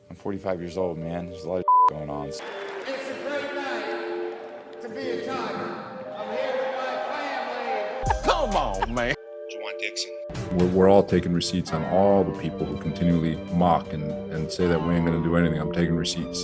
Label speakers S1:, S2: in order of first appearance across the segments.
S1: I'm 45 years old, man. There's a lot of going on.
S2: It's a great night to be a Tiger. I'm here with my family.
S3: Come on, man.
S4: Juwan Dixon.
S5: We're all taking receipts on all the people who continually mock and say that we ain't going to do anything. I'm taking receipts.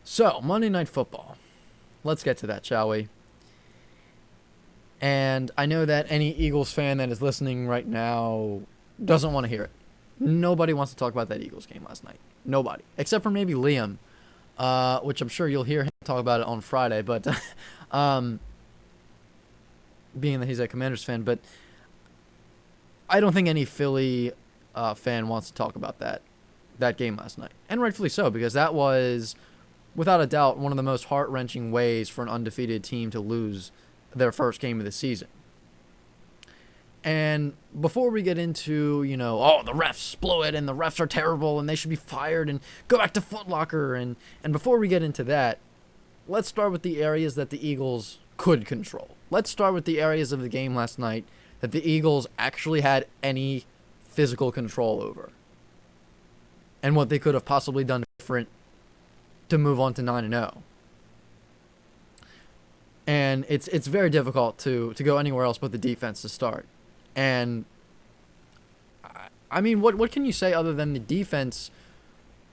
S6: So, Monday Night Football. Let's get to that, shall we? And I know that any Eagles fan that is listening right now doesn't want to hear it. Nobody wants to talk about that Eagles game last night. Nobody. Except for maybe Liam, which I'm sure you'll hear him talk about it on Friday, but being that he's a Commanders fan. But I don't think any Philly fan wants to talk about that game last night. And rightfully so, because that was, without a doubt, one of the most heart-wrenching ways for an undefeated team to lose their first game of the season. And before we get into, the refs blew it and the refs are terrible and they should be fired and go back to Foot Locker, and before we get into that, let's start with the areas that the Eagles could control. Let's start with the areas of the game last night that the Eagles actually had any physical control over, and what they could have possibly done different to move on to 9-0. And it's very difficult to go anywhere else but the defense to start. And I mean, what can you say other than the defense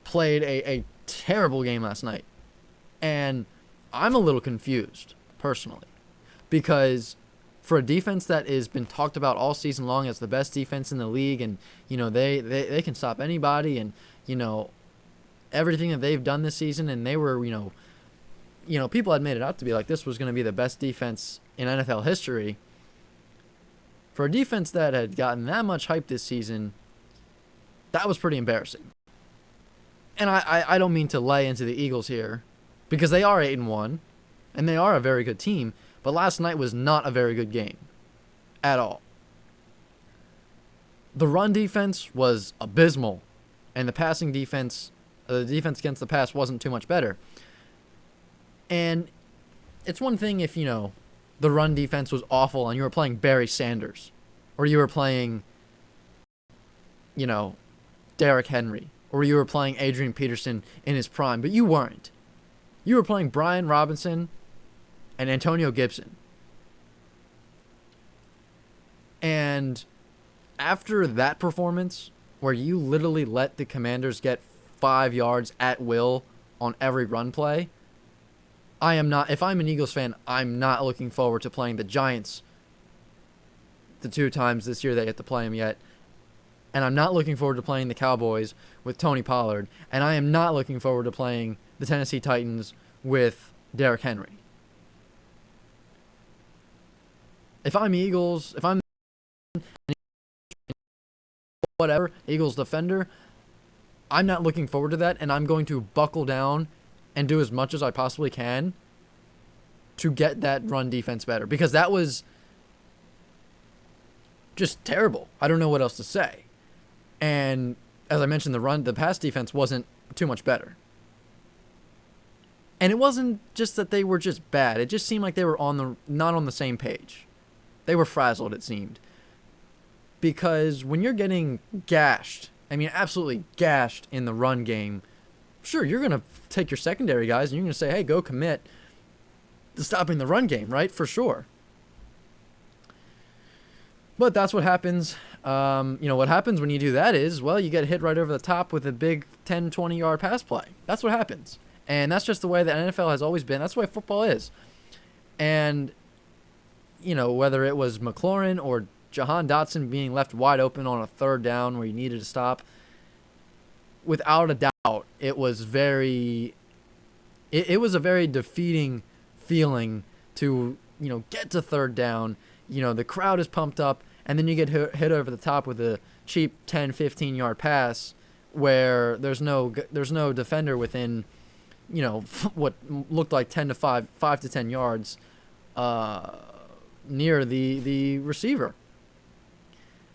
S6: played a terrible game last night? And I'm a little confused, personally, because for a defense that has been talked about all season long as the best defense in the league, and they can stop anybody, and everything that they've done this season, and they were people had made it out to be like this was going to be the best defense in NFL history. For a defense that had gotten that much hype this season, that was pretty embarrassing. And I don't mean to lay into the Eagles here, because they are 8-1, and they are a very good team, but last night was not a very good game at all. The run defense was abysmal, and the passing defense, the defense against the pass wasn't too much better. And it's one thing if, the run defense was awful and you were playing Barry Sanders, or you were playing, Derrick Henry, or you were playing Adrian Peterson in his prime, but you weren't. You were playing Brian Robinson and Antonio Gibson. And after that performance, where you literally let the Commanders get 5 yards at will on every run play, if I'm an Eagles fan, I'm not looking forward to playing the Giants the 2 times this year they get to play them yet. And I'm not looking forward to playing the Cowboys with Tony Pollard. And I am not looking forward to playing the Tennessee Titans with Derrick Henry. If I'm Eagles, if I'm whatever, Eagles defender, I'm not looking forward to that, and I'm going to buckle down and do as much as I possibly can to get that run defense better, because that was just terrible. I don't know what else to say. And as I mentioned, the pass defense wasn't too much better. And it wasn't just that they were just bad. It just seemed like they were not on the same page. They were frazzled, it seemed. Because when you're getting gashed, absolutely gashed in the run game, sure, you're going to take your secondary guys and you're going to say, hey, go commit to stopping the run game, right? For sure. But that's what happens. What happens when you do that is, you get hit right over the top with a big 10, 20-yard pass play. That's what happens. And that's just the way the NFL has always been. That's the way football is. And, whether it was McLaurin or Jahan Dotson being left wide open on a 3rd down where you needed to stop, without a doubt, it was a very defeating feeling to, get to 3rd down. The crowd is pumped up, and then you get hit over the top with a cheap 10, 15-yard pass where there's no defender within, what looked like 5 to 10 yards near the receiver.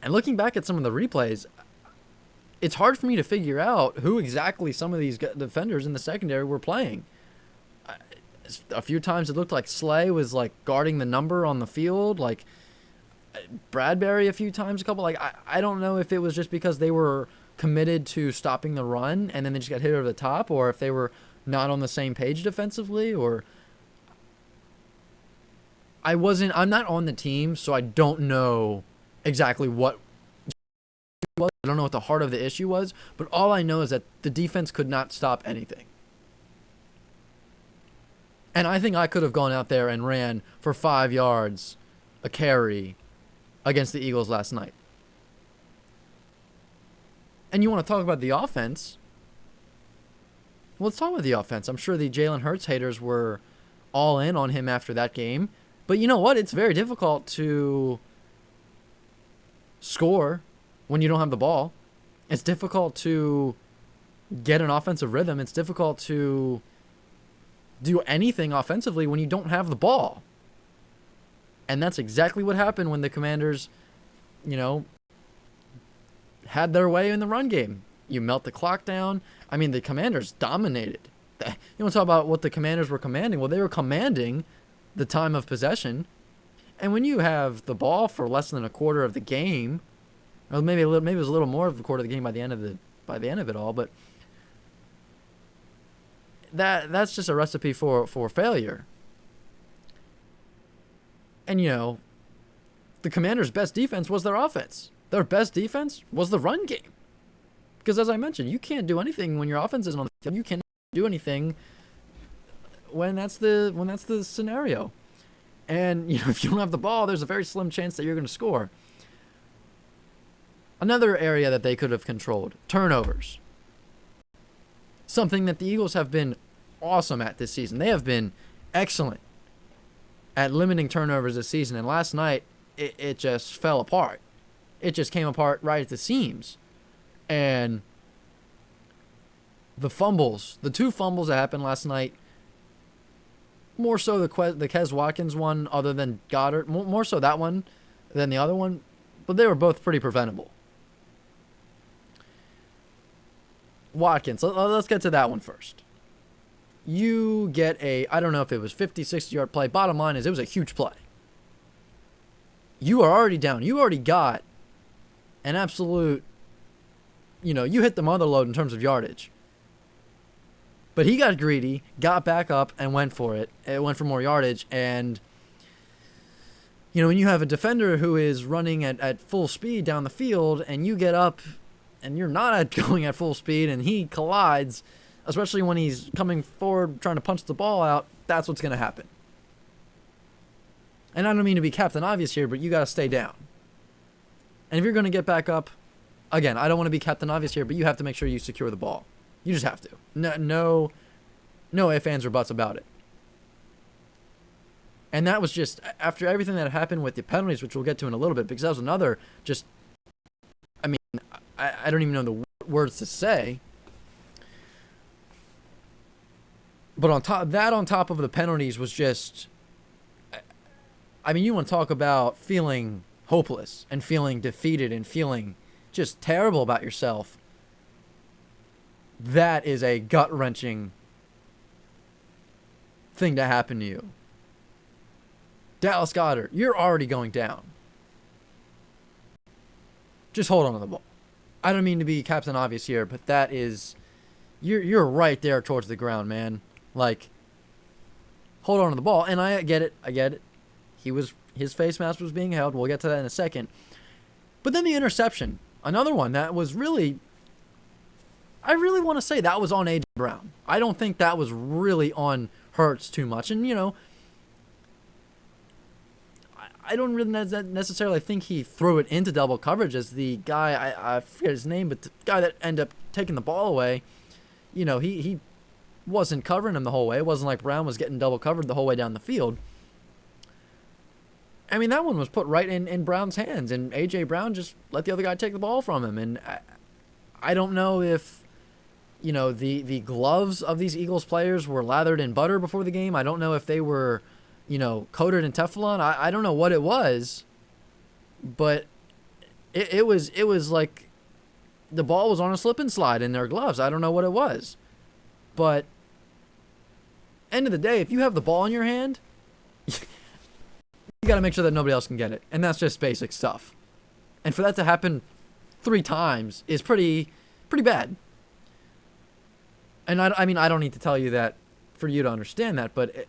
S6: And looking back at some of the replays, it's hard for me to figure out who exactly some of these defenders in the secondary were playing. A few times it looked like Slay was like guarding the number on the field, like Bradbury a few times, a couple. Like I don't know if it was just because they were committed to stopping the run and then they just got hit over the top, or if they were not on the same page defensively, or I'm not on the team, so I don't know exactly what was. I don't know what the heart of the issue was, but all I know is that the defense could not stop anything. And I think I could have gone out there and ran for 5 yards a carry against the Eagles last night. And you want to talk about the offense? Well, let's talk about the offense. I'm sure the Jalen Hurts haters were all in on him after that game. But you know what? It's very difficult to score when you don't have the ball. It's difficult to get an offensive rhythm. It's difficult to do anything offensively when you don't have the ball. And that's exactly what happened when the Commanders, had their way in the run game. You melt the clock down. I mean, the Commanders dominated. You want to talk about what the Commanders were commanding? Well, they were commanding the time of possession. And when you have the ball for less than a quarter of the game, or maybe it was a little more of a quarter of the game by the end of it all, but that's just a recipe for failure. And the Commanders' best defense was their offense. Their best defense was the run game. Because as I mentioned, you can't do anything when your offense isn't on the field. You cannot do anything when that's the scenario. And if you don't have the ball, there's a very slim chance that you're going to score. Another area that they could have controlled, turnovers. Something that the Eagles have been awesome at this season. They have been excellent at limiting turnovers this season. And last night, it just fell apart. It just came apart right at the seams. And the two fumbles that happened last night, more so the Kes Watkins one other than Goddard, more so that one than the other one, but they were both pretty preventable. Watkins, let's get to that one first. You get I don't know if it was 50, 60-yard play. Bottom line is it was a huge play. You are already down. You already got an absolute, you hit the mother load in terms of yardage. But he got greedy, got back up, and went for it. It went for more yardage. And, when you have a defender who is running at full speed down the field, and you get up and you're not going at full speed, and he collides, especially when he's coming forward trying to punch the ball out, that's what's going to happen. And I don't mean to be Captain Obvious here, but you got to stay down. And if you're going to get back up, again, I don't want to be Captain Obvious here, but you have to make sure you secure the ball. You just have to. No ifs, ands, or buts about it. And that was just after everything that happened with the penalties, which we'll get to in a little bit, because that was another just, I don't even know the words to say. But on top of the penalties was just, you want to talk about feeling hopeless and feeling defeated and feeling just terrible about yourself. That is a gut-wrenching thing to happen to you. Dallas Goedert, you're already going down. Just hold on to the ball. I don't mean to be Captain Obvious here, but that is, you're right there towards the ground, man. Like, hold on to the ball. And I get it. His face mask was being held. We'll get to that in a second. But then the interception, another one that was really, I really want to say that was on A.J. Brown. I don't think that was really on Hurts too much. And, I don't really necessarily think he threw it into double coverage as the guy, I forget his name, but the guy that ended up taking the ball away, he wasn't covering him the whole way. It wasn't like Brown was getting double covered the whole way down the field. That one was put right in Brown's hands, and A.J. Brown just let the other guy take the ball from him. And I don't know if, the gloves of these Eagles players were lathered in butter before the game. I don't know if they were, coated in Teflon. I don't know what it was, but it was like the ball was on a slip and slide in their gloves. I don't know what it was, but End of the day, if you have the ball in your hand, you got to make sure that nobody else can get it. And that's just basic stuff. And for that to happen 3 times is pretty bad. And I mean, I don't need to tell you that for you to understand that, but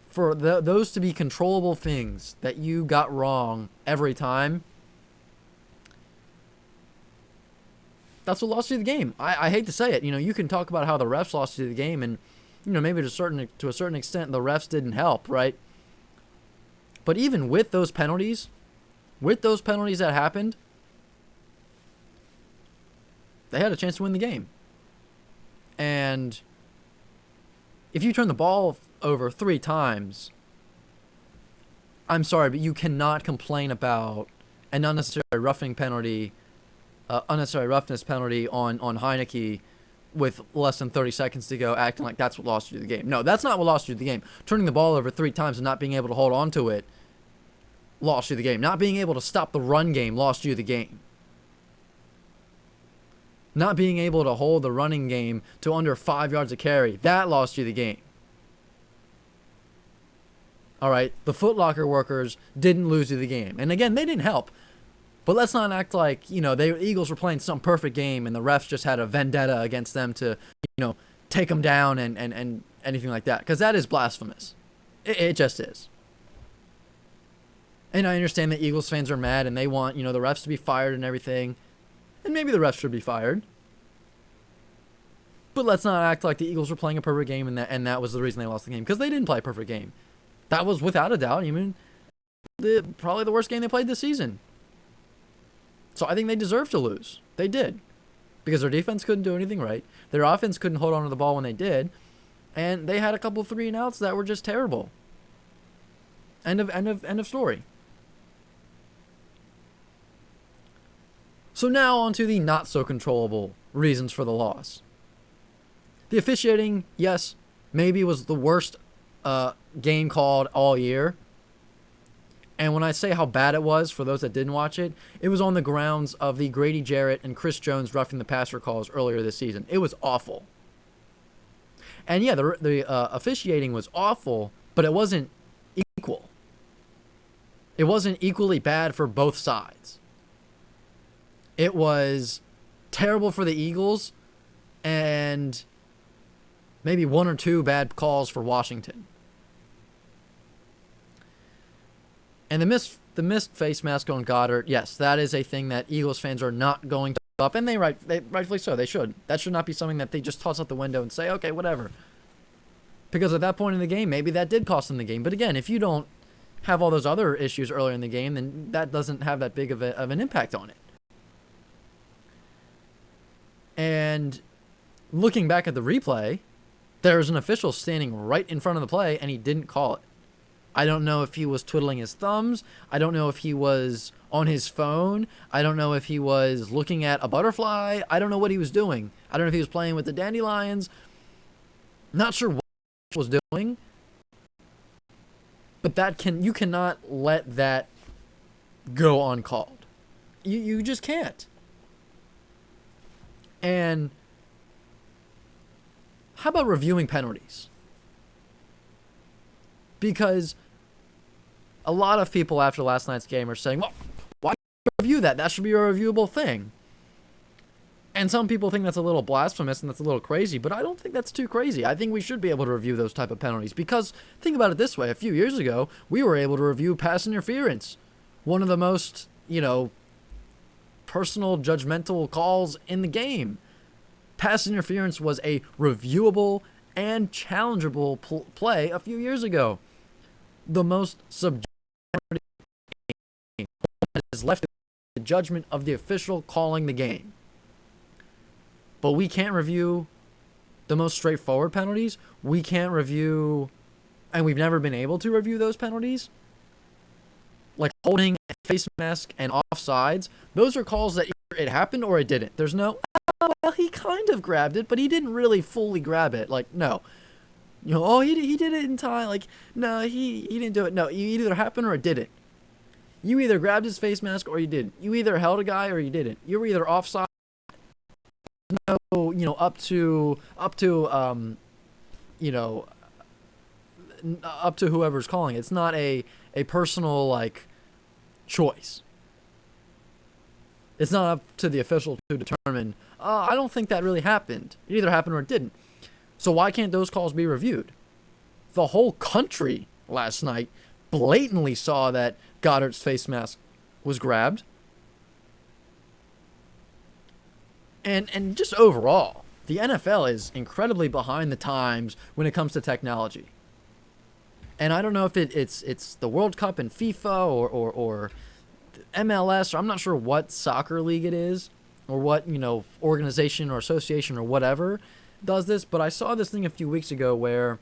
S6: for those to be controllable things that you got wrong every time, that's what lost you the game. I hate to say it. You know, you can talk about how the refs lost you the game, and you know, maybe to a certain extent the refs didn't help, right? But even with those penalties that happened, they had a chance to win the game. And if you turn the ball over 3 times, I'm sorry, but you cannot complain about an unnecessary roughing penalty, unnecessary roughness penalty on Heineke with less than 30 seconds to go, acting like that's what lost you the game. No, that's not what lost you the game. Turning the ball over 3 times and not being able to hold on to it lost you the game. Not being able to stop the run game lost you the game. Not being able to hold the running game to under 5 yards of carry, that lost you the game. All right, the Foot Locker workers didn't lose you the game. And again, they didn't help. But let's not act like, you know, the Eagles were playing some perfect game and the refs just had a vendetta against them to, you know, take them down and anything like that. Because that is blasphemous. It just is. And I understand that Eagles fans are mad and they want, you know, the refs to be fired and everything. And maybe the refs should be fired. But let's not act like the Eagles were playing a perfect game and that was the reason they lost the game. Because they didn't play a perfect game. That was without a doubt, probably the worst game they played this season. So I think they deserve to lose. They did. Because their defense couldn't do anything right. Their offense couldn't hold on to the ball when they did. And they had a couple 3-and-outs that were just terrible. End of story. So now on to the not so controllable reasons for the loss. The officiating, yes, maybe was the worst game called all year. And when I say how bad it was, for those that didn't watch it, it was on the grounds of the Grady Jarrett and Chris Jones roughing the passer calls earlier this season. It was awful. And yeah, the officiating was awful, but it wasn't equal. It wasn't equally bad for both sides. It was terrible for the Eagles and maybe 1 or 2 bad calls for Washington. And the missed face mask on Goddard, yes, that is a thing that Eagles fans are not going to up, and they rightfully so. They should. That should not be something that they just toss out the window and say, okay, whatever. Because at that point in the game, maybe that did cost them the game. But again, if you don't have all those other issues earlier in the game, then that doesn't have that big of an impact on it. And looking back at the replay, there's an official standing right in front of the play, and he didn't call it. I don't know if he was twiddling his thumbs. I don't know if he was on his phone. I don't know if he was looking at a butterfly. I don't know what he was doing. I don't know if he was playing with the dandelions. Not sure what he was doing. But you cannot let that go uncalled. You just can't. And how about reviewing penalties? Because a lot of people after last night's game are saying, well, why review that? That should be a reviewable thing. And some people think that's a little blasphemous and that's a little crazy, but I don't think that's too crazy. I think we should be able to review those type of penalties because think about it this way. A few years ago, we were able to review pass interference. One of the most, personal, judgmental calls in the game. Pass interference was a reviewable and challengeable play a few years ago. The most subjective that is left to the judgment of the official calling the game. But we can't review the most straightforward penalties. We can't review, and we've never been able to review those penalties. Like holding a face mask and offsides. Those are calls that either it happened or it didn't. There's no, well, he kind of grabbed it, but he didn't really fully grab it. Like, no. He did it in time. Like, no, he didn't do it. No, it either happened or it didn't. You either grabbed his face mask or you didn't. You either held a guy or you didn't. You were either offside. No, up to you know, up to whoever's calling. It's not a personal like choice. It's not up to the official to determine. I don't think that really happened. It either happened or it didn't. So why can't those calls be reviewed? The whole country last night blatantly saw that Goddard's face mask was grabbed. And just overall, the NFL is incredibly behind the times when it comes to technology. And I don't know if it's the World Cup and FIFA or MLS, or I'm not sure what soccer league it is, or what, organization or association or whatever does this, but I saw this thing a few weeks ago where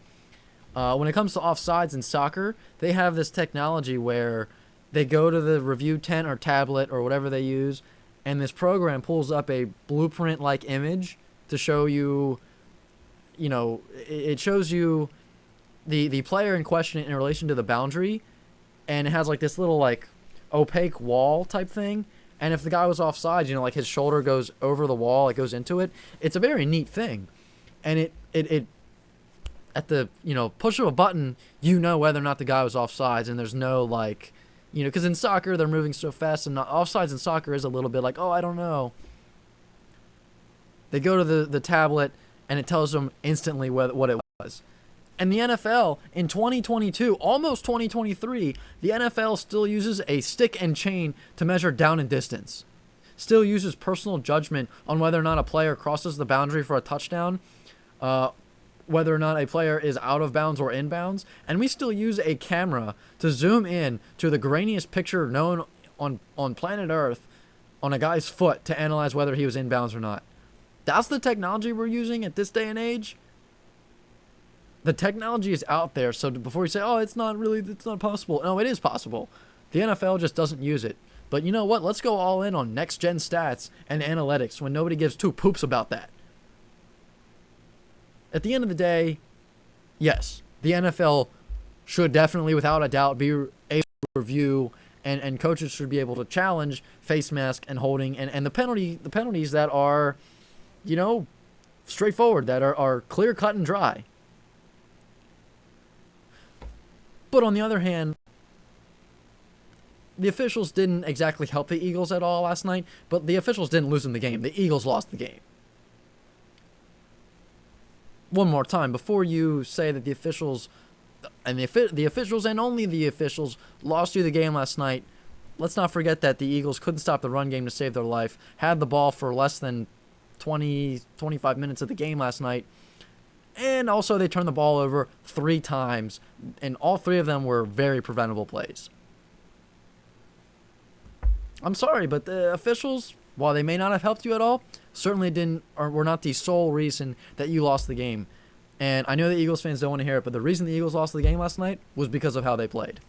S6: when it comes to offsides in soccer, they have this technology where they go to the review tent or tablet or whatever they use, and this program pulls up a blueprint-like image to show you, it shows you the player in question in relation to the boundary, and it has like this little like opaque wall type thing. And if the guy was offside, like his shoulder goes over the wall, it goes into it. It's a very neat thing. And it at the, push of a button, whether or not the guy was offsides, and there's no like, because in soccer they're moving so fast, and offsides in soccer is a little bit like, oh, I don't know. They go to the tablet, and it tells them instantly what it was. And the NFL in 2022, almost 2023, the NFL still uses a stick and chain to measure down and distance. Still uses personal judgment on whether or not a player crosses the boundary for a touchdown, whether or not a player is out of bounds or in bounds. And we still use a camera to zoom in to the grainiest picture known on planet Earth on a guy's foot to analyze whether he was in bounds or not. That's the technology we're using at this day and age. The technology is out there, so before you say, oh, it's not possible. No, it is possible. The NFL just doesn't use it. But you know what? Let's go all in on next-gen stats and analytics when nobody gives two poops about that. At the end of the day, yes, the NFL should definitely, without a doubt, be able to review, and coaches should be able to challenge face mask and holding, and the penalties that are, straightforward, that are clear, cut, and dry. But on the other hand, the officials didn't exactly help the Eagles at all last night, but the officials didn't lose them the game. The Eagles lost the game. One more time, before you say that the officials, and the officials and only the officials lost you the game last night, let's not forget that the Eagles couldn't stop the run game to save their life, had the ball for less than 25 minutes of the game last night, and also they turned the ball over 3 times, and all 3 of them were very preventable plays. I'm sorry, but the officials, while they may not have helped you at all, certainly were not the sole reason that you lost the game. And I know the Eagles fans don't want to hear it, but the reason the Eagles lost the game last night was because of how they played.